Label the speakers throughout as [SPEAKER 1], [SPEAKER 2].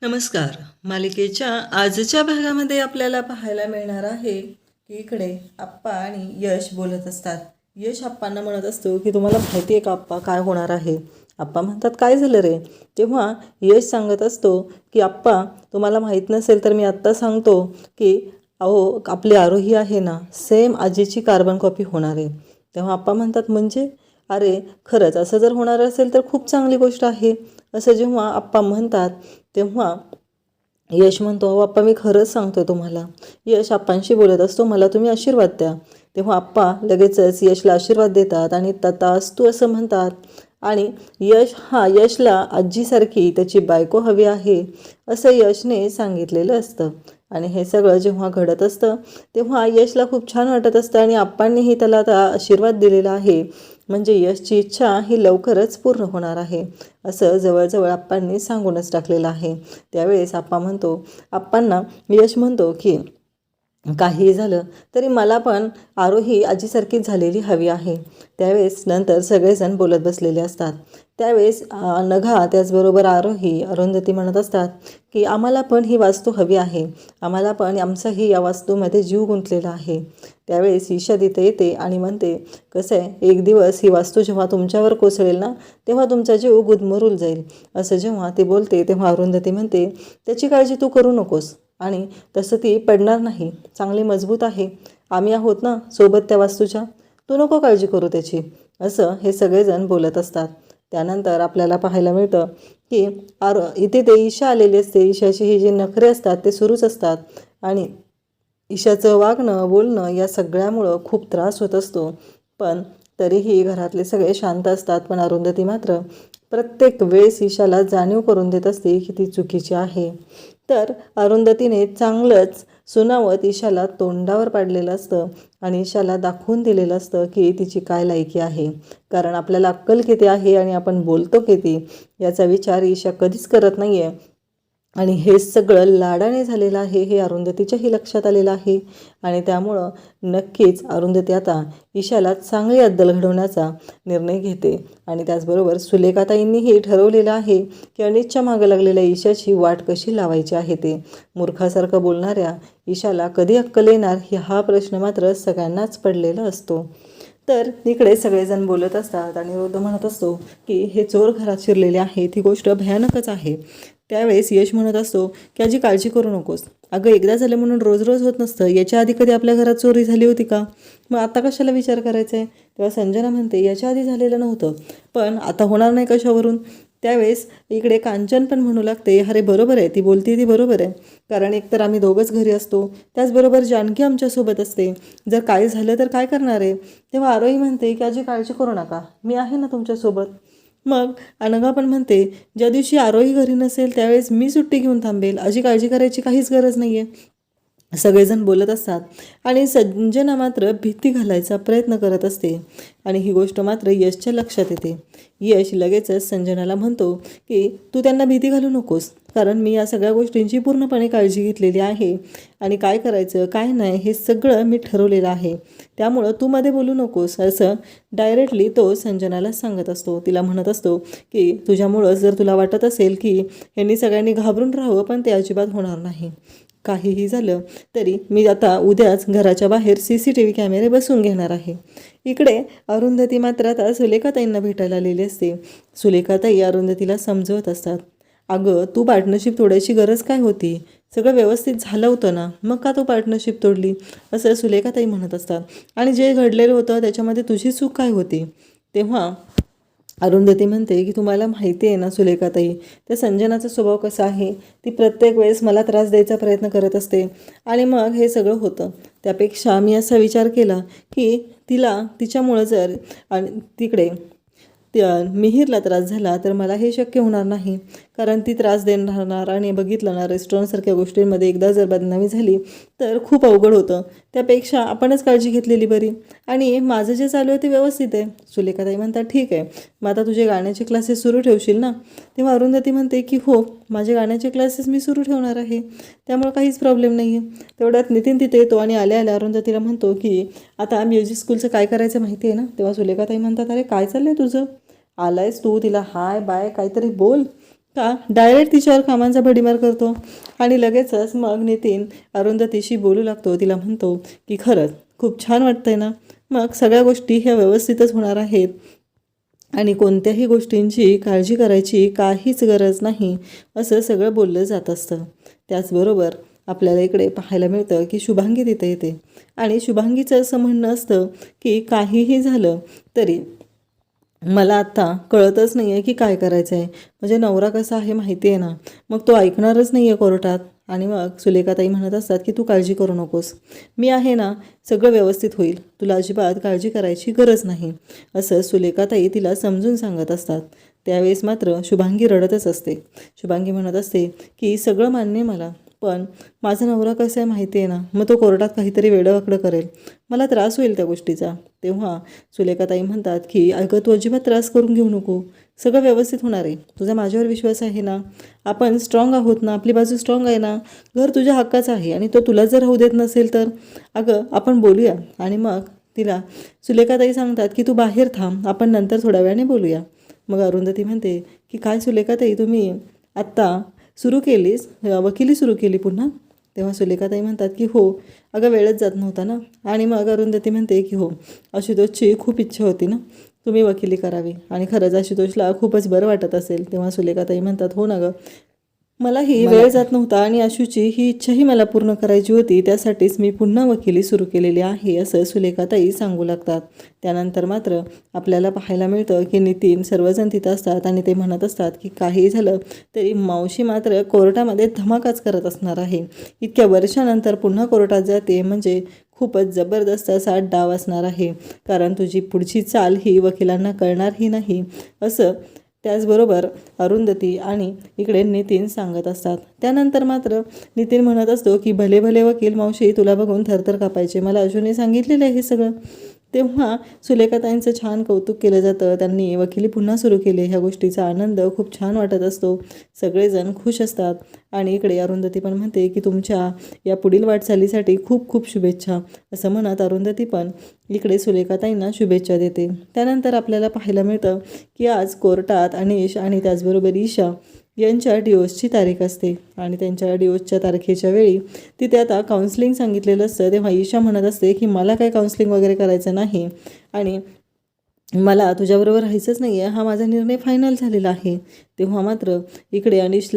[SPEAKER 1] नमस्कार. मालिकेच्या आजच्या भागामध्ये आपल्याला पाहायला मिळणार आहे की इकडे आप्पा आणि यश बोलत असतात. यश आप्पांना म्हणत असतो की तुम्हाला माहिती आहे का आप्पा काय होणार आहे? आप्पा म्हणतात काय झालं रे? तेव्हा यश सांगत असतो की आप्पा तुम्हाला माहीत नसेल तर मी आत्ता सांगतो की अहो आपली आरोही आहे ना, सेम आजीची कार्बन कॉपी होणार आहे. तेव्हा आप्पा म्हणतात म्हणजे? अरे खरंच असं जर होणार असेल तर खूप चांगली गोष्ट आहे. असं जेव्हा आप्पा म्हणतात तेव्हा यश म्हणतो अहो आप्पा मी खरंच सांगतो तुम्हाला. यश आप्पांशी बोलत असतो मला तुम्ही आशीर्वाद द्या. तेव्हा आप्पा लगेचच यशला आशीर्वाद देतात आणि तथास्तु असं म्हणतात. आणि यशला आजीसारखी त्याची बायको हवी आहे असं यशने सांगितलेलं असतं. आणि हे सगळं जेव्हा घडत असतं तेव्हा यशला खूप छान वाटत असतं आणि आप्पांनीही त्याला आता आशीर्वाद दिलेला आहे. म्हणजे यशची इच्छा ही लवकरच पूर्ण होणार आहे असं जवळजवळ आप्पांनी सांगूनच टाकलेलं आहे. त्यावेळेस आप्पांना यश म्हणतो की काहीही झालं तरी मला पण आरोही आजीसारखीच झालेली हवी आहे. त्यावेळेस नंतर सगळेजण बोलत बसलेले असतात. त्यावेळेस नघा त्याचबरोबर अरुंधती म्हणत असतात की आम्हाला पण ही वास्तू हवी आहे. आम्हाला पण आमचाही या वास्तूमध्ये जीव गुंतलेला आहे. त्यावेळेस ईशा तिथे येते आणि म्हणते कसं आहे एक दिवस ही वास्तू जेव्हा तुमच्यावर कोसळेल ना तेव्हा तुमचा जीव गुदमरून जाईल. असं जेव्हा ती बोलते तेव्हा अरुंधती म्हणते त्याची काळजी तू करू नकोस आणि तसं ती पडणार नाही. चांगली मजबूत आहे. आम्ही आहोत ना सोबत त्या वास्तूच्या. तू नको काळजी करू त्याची. असं हे सगळेजण बोलत असतात. त्यानंतर आपल्याला पाहायला मिळतं की इथे ते ईशा आलेली असते. ईशाची ही जी नखरे असतात ते सुरूच असतात आणि ईशाचं वागणं बोलणं या सगळ्यामुळं खूप त्रास होत असतो. पण तरीही घरातले सगळे शांत असतात. पण अरुंधती मात्र प्रत्येक वेळेस ईशाला जाणीव करून देत असते की ती चुकीची आहे. तर अरुंधतीने चांगलंच सुनावत ईशाला तोंडावर पाडलेलं असतं आणि ईशाला दाखवून दिलेलं असतं की तिची काय लायकी आहे. कारण आपल्याला अक्कल किती आहे आणि आपण बोलतो किती याचा विचार ईशा कधीच करत नाही आहे. आणि हे सगळं लाडाने झालेलं आहे हे अरुंधतीच्याही लक्षात आलेलं आहे. आणि त्यामुळं नक्कीच अरुंधती आता ईशाला चांगली अद्दल घडवण्याचा निर्णय घेते. आणि त्याचबरोबर सुलेखाताईंनीही ठरवलेलं आहे की अनितच्या मागं लागलेल्या ईशाची वाट कशी लावायची आहे. ते मूर्खासारखं बोलणाऱ्या ईशाला कधी अक्कल येणार हा प्रश्न मात्र सगळ्यांनाच पडलेला असतो. तर इकडे सगळेजण बोलत असतात आणि वृद्ध म्हणत असतो की हे चोर घरात शिरलेले आहेत ही गोष्ट भयानकच आहे. त्यावेळेस यश म्हणत असतो की आजी काळजी करू नकोस. अगं एकदा झालं म्हणून रोज रोज होत नसतं. याच्या आधी कधी आपल्या घरात चोरी झाली होती का? मग आता कशाला विचार करायचा आहे? तेव्हा संजना म्हणते याच्या आधी झालेलं नव्हतं पण आता होणार नाही कशावरून? त्यावेळेस इकडे कांचन पण म्हणू लागते अरे बरोबर आहे ती बोलते ती बरोबर आहे. कारण एकतर आम्ही दोघंच घरी असतो त्याचबरोबर जानकी आमच्यासोबत असते. जर काय झालं तर काय करणार आहे? तेव्हा आरोही म्हणते की आजी काळजी करू नका मी आहे ना तुमच्यासोबत. मग अनघा पण म्हणते ज्या दिवशी आरोही घरी नसेल त्यावेळेस मी सुट्टी घेऊन थांबेल. आजी काळजी करायची काहीच गरज नाही आहे. सगळेजण बोलत असतात आणि संजना मात्र भीती घालायचा प्रयत्न करत असते आणि ही गोष्ट मात्र यशच्या लक्षात येते. यश लगेचच संजनाला म्हणतो की तू त्यांना भीती घालू नकोस कारण मी या सगळ्या गोष्टींची पूर्णपणे काळजी घेतलेली आहे आणि काय करायचं काय नाही हे सगळं मी ठरवलेलं आहे. त्यामुळं तू मध्ये बोलू नकोस असं डायरेक्टली तो संजनाला सांगत असतो. तिला म्हणत असतो की तुझ्यामुळं जर तुला वाटत असेल की यांनी सगळ्यांनी घाबरून राहावं पण ते अजिबात होणार नाही. काहीही झालं तरी मी आता उद्याच घराच्या बाहेर CCTV कॅमेरे बसवून घेणार आहे. इकडे अरुंधती मात्र आता सुलेखाताईंना भेटायला आलेली असते. सुलेखाताई अरुंधतीला समजवत असतात अगं तू पार्टनरशिप तोडायची गरज काय होती? सगळं व्यवस्थित झालं होतं ना मग का तू पार्टनरशिप तोडली? असं सुलेखाताई म्हणत असतात. आणि जे घडलेलं होतं त्याच्यामध्ये तुझी चूक काय होती? तेव्हा अरुंधती म्हणते की तुम्हाला माहिती आहे ना सुलेखाताई त्या संजनाचा स्वभाव कसा आहे. ती प्रत्येक वेळेस मला त्रास द्यायचा प्रयत्न करत असते आणि मग हे सगळं होतं. त्यापेक्षा मी असा विचार केला की तिच्यामुळं जर आणि तिकडे मिहीरला त्रास झाला तर मला हे शक्य होणार नाही. कारण ती त्रास देणार आणि बघितलं ना रेस्टॉरंटसारख्या गोष्टींमध्ये एकदा जर बदनामी झाली तर खूप अवघड होतं. त्यापेक्षा आपणच काळजी घेतलेली बरी. आणि माझं जे चालू आहे ते व्यवस्थित आहे. सुलेखाताई म्हणतात ठीक आहे मग आता तुझे गाण्याचे क्लासेस सुरू ठेवशील ना? तेव्हा अरुंधती म्हणते की हो माझे गाण्याचे क्लासेस मी सुरू ठेवणार आहे त्यामुळे काहीच प्रॉब्लेम नाही आहे. तेवढ्यात नितीन तिथे येतो आणि आल्या अरुंधतीला म्हणतो की आता म्युझिक स्कूलचं काय करायचं माहिती आहे ना? तेव्हा सुलेखाताई म्हणतात अरे काय चाललं आहे तुझं? आलायस तू तिला हाय बाय काहीतरी बोल. का डायरेक्ट तिच्यावर कामांचा भडीमार करतो. आणि लगेचच मग नितीन अरुंधतीशी बोलू लागतो. तिला म्हणतो की खरंच खूप छान वाटतंय ना, मग सगळ्या गोष्टी ह्या व्यवस्थितच होणार आहेत आणि कोणत्याही गोष्टींची काळजी करायची काहीच गरज नाही, असं सगळं बोललं जात असतं. त्याचबरोबर आपल्याला इकडे पाहायला मिळतं की शुभांगी तिथे येते आणि शुभांगीचं असं म्हणणं असतं की काहीही झालं तरी मला आता कळतच नाही आहे की काय करायचं आहे. म्हणजे नवरा कसा आहे माहिती आहे ना, मग तो ऐकणारच नाही आहे कोर्टात. आणि मग सुलेखाताई म्हणत असतात की तू काळजी करू नकोस, मी आहे ना, सगळं व्यवस्थित होईल, तुला अजिबात काळजी करायची गरज नाही, असं सुलेखाताई तिला समजून सांगत असतात. त्यावेळेस मात्र शुभांगी रडतच असते. शुभांगी म्हणत असते की सगळं मान्य मला, पण माझा नवरा कसं आहे माहिती आहे ना, मग तो कोर्टात काहीतरी वेडंवाकडं करेल, मला त्रास होईल त्या गोष्टीचा. तेव्हा सुलेखाताई म्हणतात की अगं तू अजिबात त्रास करून घेऊ नको, सगळं व्यवस्थित होणार आहे, तुझा माझ्यावर विश्वास आहे ना, आपण स्ट्रॉंग आहोत ना, आपली बाजू स्ट्रॉंग आहे ना, घर तुझ्या हक्काचं आहे आणि तो तुला जर राहू देत नसेल तर अगं आपण बोलूया. आणि मग तिला सुलेखाताई सांगतात की तू बाहेर थांब, आपण नंतर थोड्या वेळाने बोलूया. मग अरुंधती म्हणते की काय सुलेखाताई, तुम्ही आत्ता सुरू केलीस वकिली सुरू केली पुन्हा? तेव्हा सुलेखाताई म्हणतात की हो, अगं वेळच जात नव्हता ना. आणि मग अरुंधती म्हणते की हो, आशुतोषची खूप इच्छा होती ना तुम्ही वकिली करावी आणि खरंच आशुतोषला खूपच बरं वाटत असेल. तेव्हा सुलेखाताई म्हणतात हो ना गं, मलाही वेळ जात नव्हता आणि आशूची ही इच्छाही मला पूर्ण करायची होती, त्यासाठीच मी पुन्हा वकिली सुरू केलेली आहे, असं सुलेखाताई सांगू लागतात. त्यानंतर मात्र आपल्याला पाहायला मिळतं की नितीन सर्वजण तिथं असतात आणि ते म्हणत असतात की काही झालं तरी मावशी मात्र कोर्टामध्ये धमाकाच करत असणार आहे. इतक्या वर्षानंतर पुन्हा कोर्टात जाते म्हणजे खूपच जबरदस्त असा डाव असणार आहे, कारण तुझी पुढची चाल ही वकिलांना कळणारही नाही, असं त्याचबरोबर अरुंधती आणि इकडे नितीन सांगत असतात. त्यानंतर मात्र नितीन म्हणत असतो की भले भले वकील मावशी, तुला बघून थरथर कापायचे, मला अजूनही सांगितलेलं आहे हे सगळं. तेव्हा सुलेखाताईंचं छान कौतुक केलं जातं, त्यांनी वकिली पुन्हा सुरू केली, ह्या गोष्टीचा आनंद खूप छान वाटत असतो, सगळेजण खुश असतात. आणि इकडे अरुंधती पण म्हणते की तुमच्या या पुढील वाटचालीसाठी खूप खूप शुभेच्छा, असं म्हणत अरुंधती पण इकडे सुलेखाताईंना शुभेच्छा देते. त्यानंतर आपल्याला पाहायला मिळतं की आज कोर्टात अनिश आणि त्याचबरोबर ईशा यांच्या डिवोर्सची तारीख असते आणि त्यांच्या डिवोर्सच्या तारखेच्या वेळी तिथे आता काउन्सिलिंग सांगितलेलं असतं. तेव्हा ईशा म्हणत असते की मला काही काउन्सिलिंग वगैरे करायचं नाही आणि मला तुझ्याबरोबर राहायचंच नाही आहे, हा माझा निर्णय फायनल झालेला आहे. तेव्हा मात्र इकडे अनिश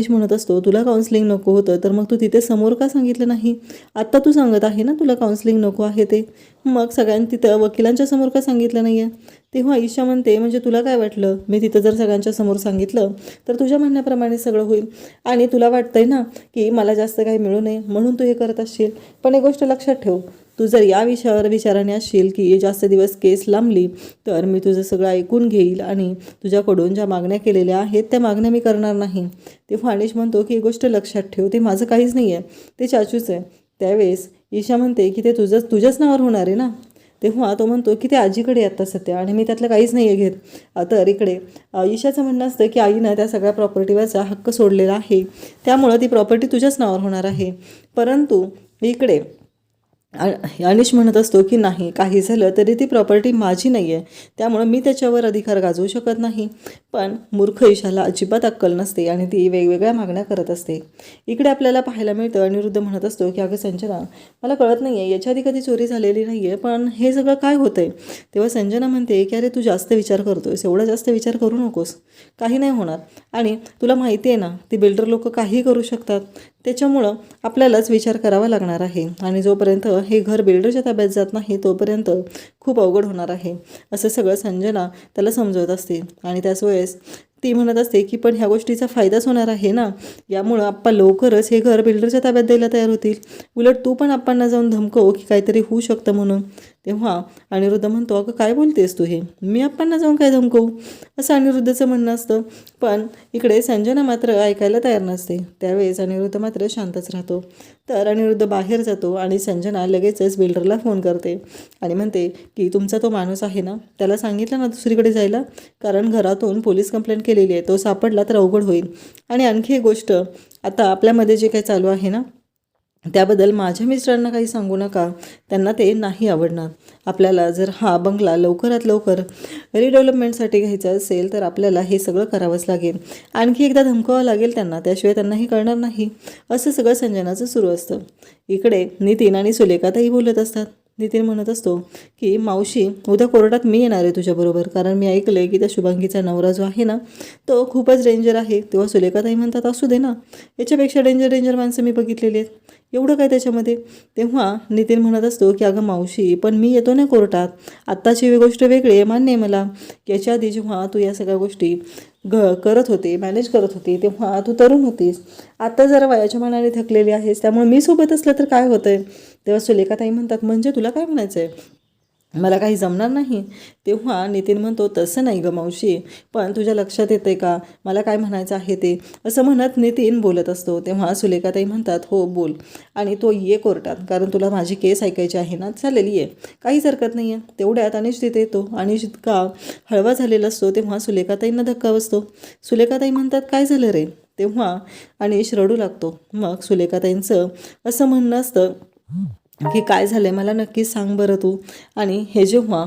[SPEAKER 1] म्हणत असतो तुला काउन्सिलिंग नको होतं तर मग तू तिथे समोर का सांगितलं नाही, आत्ता तू सांगत आहे ना तुला काउन्सिलिंग नको आहे ते, मग तिथं वकिलांच्या समोर का सांगितलं नाही आहे. तेव्हा ईशा म्हणते म्हणजे तुला काय वाटलं, मी तिथं जर सगळ्यांच्या समोर सांगितलं तर तुझ्या म्हणण्याप्रमाणे सगळं होईल आणि तुला वाटतंय ना की मला जास्त काही मिळू नये म्हणून तू हे करत असशील, पण एक गोष्ट लक्षात ठेव, तू जर या विषयावर विचाराने असशील की जास्त दिवस केस लांबली तर मी तुझं सगळं ऐकून घेईल आणि तुझ्याकडून ज्या मागण्या केलेल्या आहेत त्या मागण्या मी करणार नाही. तेव्हा अनिश म्हणतो की ही गोष्ट लक्षात ठेव, ते माझं काहीच नाही आहे, ते चाचूच आहे. त्यावेळेस ईशा म्हणते की ते तुझ्याच नावावर होणार आहे ना. तेव्हा तो म्हणतो की ते आजीकडे आता सध्या आणि मी त्यातलं काहीच नाही आहे घेत. तर इकडे ईशाचं म्हणणं असतं की आईनं त्या सगळ्या प्रॉपर्टीवरचा हक्क सोडलेला आहे, त्यामुळं ती प्रॉपर्टी तुझ्याच नावावर होणार आहे. परंतु इकडे अनिश म्हणत असतो की नाही, काही झालं तरी ती प्रॉपर्टी माझी नाही आहे, त्यामुळं मी त्याच्यावर अधिकार गाजवू शकत नाही. पण मूर्ख ईशाला अजिबात अक्कल नसते आणि ती वेगवेगळ्या मागण्या करत असते. इकडे आपल्याला पाहायला मिळतं अनिरुद्ध म्हणत असतो की अगं संजना, मला कळत नाही आहे, याच्या आधी कधी चोरी झालेली नाही आहे, पण हे सगळं काय होतं आहे. तेव्हा संजना म्हणते की अरे तू जास्त विचार करतोयस, एवढा जास्त विचार करू नकोस, काही नाही होणार. आणि तुला माहिती आहे ना, ती बिल्डर लोक काही करू शकतात, त्याच्यामुळं आपल्यालाच विचार करावा लागणार आहे आणि जोपर्यंत हे घर बिल्डरच्या ताब्यात जात नाही तोपर्यंत खूप अवघड होणार आहे, असं सगळं संजना त्याला समजवत असते. आणि त्याच वेळेस ती म्हणत असते की पण ह्या गोष्टीचा फायदाच होणार आहे ना, यामुळं आप्पा लवकरच हे घर बिल्डरच्या ताब्यात द्यायला तयार होतील, उलट तू पण आप्पांना जाऊन धमकव की काहीतरी होऊ शकतं म्हणून. तेव्हा अनिरुद्ध म्हणतो अगं काय बोलतेस तू, हे मी आप्पांना जाऊन काय धमकवू, असं अनिरुद्धचं म्हणणं असतं. पण इकडे संजना मात्र ऐकायला तयार नसते. त्यावेळेस अनिरुद्ध मात्र शांतच राहतो. तर अनिरुद्ध बाहेर जातो आणि संजना लगेचच बिल्डरला फोन करते आणि म्हणते की तुमचा तो माणूस आहे ना, त्याला सांगितलं ना दुसरीकडे जायला, कारण घरातून पोलीस कंप्लेंट केलेली आहे, तो सापडला तर अवघड होईल. आणि आणखी एक गोष्ट, आता आपल्यामध्ये जे काही चालू आहे ना त्याबद्दल माझ्या मिस्टरांना काही सांगू नका, त्यांना ते नाही आवडणार. आपल्याला जर हा बंगला लवकरात लवकर रिडेव्हलपमेंटसाठी घ्यायचा असेल तर आपल्याला हे सगळं करावंच लागेल. आणखी एकदा धमकावं लागेल त्यांना, त्याशिवाय त्यांनाही कळणार नाही. असं सगळं संजनाचं सुरू असतं. इकडे नितीन आणि सुलेखाताई बोलत असतात. नितीन म्हणत असतो की मावशी, उद्या कोर्टात मी येणार आहे तुझ्याबरोबर, कारण मी ऐकलं आहे की त्या शुभांगीचा नवरा जो आहे ना तो खूपच डेंजर आहे. तेव्हा सुलेखाताई म्हणतात असू दे ना, याच्यापेक्षा डेंजर माणसं मी बघितलेली आहेत, एवढं काय त्याच्यामध्ये. तेव्हा नितीन म्हणत असतो की अगं मावशी, पण मी येतो ना कोर्टात, आत्ताची गोष्ट वेगळी आहे, मान्य आहे मला. याच्या आधी जेव्हा तू या सगळ्या गोष्टी करत होते, मॅनेज करत होती, तेव्हा तू तरुण होतीस. आता जरा वयाच्या मानाने थकलेली आहेस, त्यामुळे मी सोबत असलं तर काय होतं आहे. तेव्हा सुलेखाताई म्हणतात म्हणजे तुला काय म्हणायचं आहे, मला काही जमणार नाही. तेव्हा नितीन म्हणतो तसं नाही गं मावशी, पण तुझ्या लक्षात येते का मला काय म्हणायचं आहे ते, असं म्हणत नितीन बोलत असतो. तेव्हा सुलेखाताई म्हणतात हो बोल, आणि तो ये कोर्टात, कारण तुला माझी केस ऐकायची आहे ना. चालेल ये, काहीच हरकत नाही आहे. तेवढ्यात अनिश तिथे येतो. अनिश इतका हळवा झालेला असतो. तेव्हा सुलेखाताईंना धक्का बसतो. सुलेखाताई म्हणतात काय झालं रे. तेव्हा अनिश रडू लागतो. मग सुलेखाताईंचं असं म्हणणं असतं की काय झालं आहे मला नक्कीच सांग बरं तू. आणि हे जेव्हा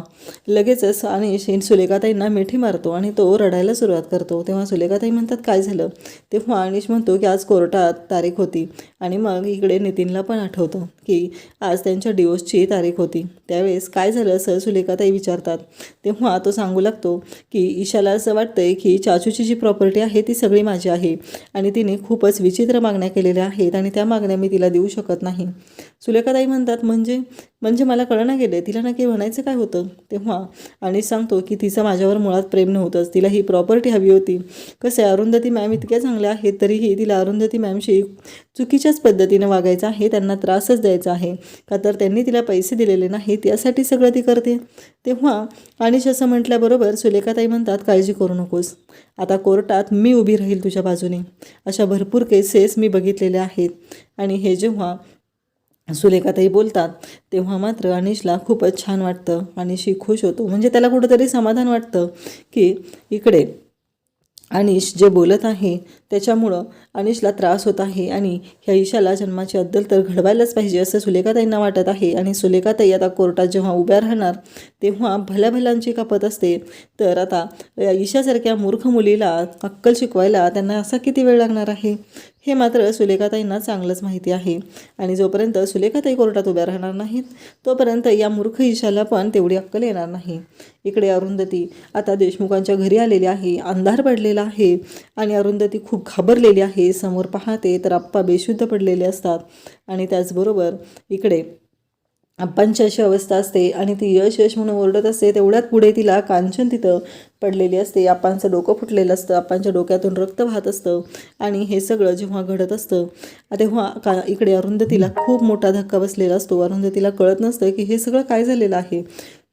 [SPEAKER 1] लगेचच अनिश सुलेखाताईंना मिठी मारतो आणि तो रडायला सुरुवात करतो. तेव्हा सुलेखाताई म्हणतात काय झालं. तेव्हा अनिश म्हणतो की आज कोर्टात तारीख होती. आणि मग इकडे नितीनला पण आठवतं की आज त्यांच्या डिवोर्सची तारीख होती. त्यावेळेस काय झालं असं सुलेखाताई विचारतात. तेव्हा तो सांगू लागतो की ईशाला असं वाटतंय की चाचूची जी प्रॉपर्टी आहे ती सगळी माझी आहे, आणि तिने खूपच विचित्र मागण्या केलेल्या आहेत, आणि त्या मागण्या मी तिला देऊ शकत नाही. सुलेखाताई म्हणतात म्हणजे मला कळणं गेले तिला नक्की म्हणायचं काय होतं. तेव्हा आणि सांगतो की तिचं माझ्यावर मुळात प्रेम नव्हतंच, तिला ही प्रॉपर्टी हवी होती. कसं आहे, अरुंधती मॅम इतक्या चांगल्या आहेत तरीही तिला अरुंधती मॅमशी चुकीच्याच पद्धतीनं वागायचं आहे, त्यांना त्रासच द्यायचा आहे का, तर त्यांनी तिला पैसे दिलेले नाहीत यासाठी सगळं ती करते. तेव्हा अनिश असं म्हटल्याबरोबर सुलेखाताई म्हणतात काळजी करू नकोस, आता कोर्टात मी उभी राहील तुझ्या बाजूने. अशा भरपूर केसेस मी बघितलेल्या आहेत. आणि हे जेव्हा सुलेखाताई बोलतात तेव्हा मात्र अनिशला खूपच छान वाटतं. अनिशही खुश होतो, म्हणजे त्याला कुठंतरी समाधान वाटतं की इकडे अनिश जे बोलत आहे त्याच्यामुळं अनिशला त्रास होत आहे, आणि ह्या ईशाला जन्माची अद्दल तर घडवायलाच पाहिजे असं सुलेखाताईंना वाटत आहे. आणि सुलेखाताई आता कोर्टात जेव्हा उभ्या राहणार तेव्हा भल्याभल्यांची कापत असते. तर आता ईशासारख्या मूर्ख मुलीला अक्कल शिकवायला त्यांना असा किती वेळ लागणार आहे हे मात्र सुलेखाताईंना चांगलंच माहिती आहे. आणि जोपर्यंत सुलेखाताई कोर्टात उभ्या राहणार नाहीत तोपर्यंत या मूर्ख ईशाला पण तेवढी अक्कल येणार नाही. इकडे अरुंधती आता देशमुखांच्या घरी आलेली आहे. अंधार पडलेला आहे आणि अरुंधती खूप घाबरलेली आहे. समोर पाहते तर आप्पा बेशुद्ध पडलेले असतात. आणि त्याचबरोबर इकडे आप्पांची अशी अवस्था असते आणि ती यश म्हणून ओरडत असते. तेवढ्यात पुढे तिला कांचन तिथं पडलेली असते. आप्पांचं डोकं फुटलेलं असतं, आप्पांच्या डोक्यातून रक्त वाहत असतं. आणि हे सगळं जेव्हा घडत असतं तेव्हा इकडे अरुंधतीला खूप मोठा धक्का बसलेला असतो. अरुंधतीला कळत नसतं की हे सगळं काय झालेलं आहे,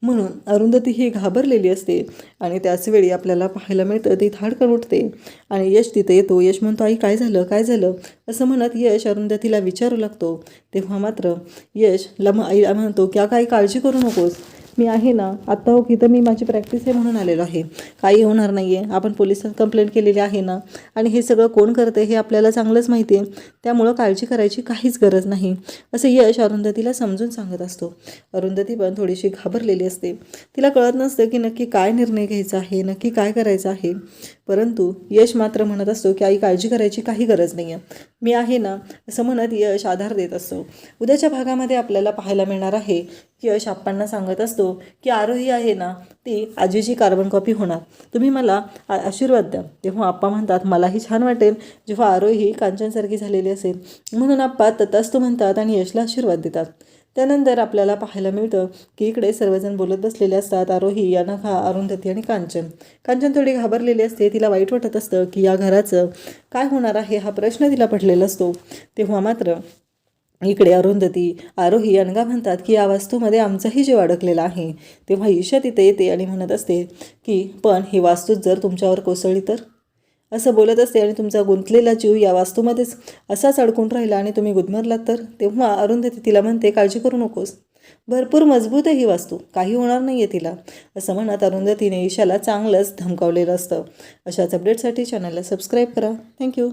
[SPEAKER 1] म्हणून अरुंधती ही घाबरलेली असते. आणि त्याचवेळी आपल्याला पाहायला मिळतं ती धाडकन उठते आणि यश तिथे येतो. यश म्हणतो आई काय झालं काय झालं असं म्हणत यश अरुंधतीला विचारू लागतो. तेव्हा मात्र यशला आईला म्हणतो की काही काळजी करू नकोस, मी आहे ना, आत्ता हो की तर मी माझी प्रॅक्टिस आहे म्हणून आलेलो आहे, काही होणार नाही आहे. आपण पोलिसांत कंप्लेंट केलेली आहे ना, आणि हे सगळं कोण करते हे आपल्याला चांगलंच माहिती आहे, त्यामुळं काळजी करायची काहीच गरज नाही असं यश अरुंधतीला समजून सांगत असतो. अरुंधती पण थोडीशी घाबरलेली असते. तिला कळत नसतं की नक्की काय निर्णय घ्यायचा आहे, नक्की काय करायचं आहे. परंतु यश मात्र म्हणत असतो की आई काळजी करायची काही गरज नाही आहे, मी आहे ना असं म्हणत यश आधार देत असतो. उद्याच्या भागामध्ये आपल्याला पाहायला मिळणार आहे यश आप्पांना सांगत असतो की आरोही आहे ना ती आजीची कार्बन कॉपी होणार, तुम्ही मला आशीर्वाद द्या. तेव्हा आप्पा म्हणतात मलाही छान वाटेल जेव्हा आरोही कांचनसारखी झालेली असेल, म्हणून आप्पा तथास्तु म्हणतात आणि यशला आशीर्वाद देतात. त्यानंतर आपल्याला पाहायला मिळतं की इकडे सर्वजण बोलत बसलेले असतात. आरोही, अनघा, अरुंधती आणि कांचन थोडी घाबरलेली असते. तिला वाईट वाटत असतं की या घराचं काय होणार आहे हा प्रश्न तिला पडलेला असतो. तेव्हा मात्र इकडे अरुंधती, आरोही, अनघा म्हणतात की या वास्तूमध्ये आमचाही जीव अडकलेला आहे. तेव्हा ईशा तिथे येते आणि म्हणत असते की पण ही वास्तूच जर तुमच्यावर कोसळली तर, असं बोलत असते, आणि तुमचा गुंतलेला जीव या वास्तूमध्येच असाच अडकून राहिला आणि तुम्ही गुदमरलात तर. तेव्हा अरुंधती तिला म्हणते काळजी करू नकोस, भरपूर मजबूत आहे ही वास्तू, काही होणार नाही आहे तिला, असं म्हणत अरुंधतीने ईशाला चांगलंच धमकावलेलं असतं. अशाच अपडेटसाठी चॅनलला सबस्क्राईब करा. थँक्यू.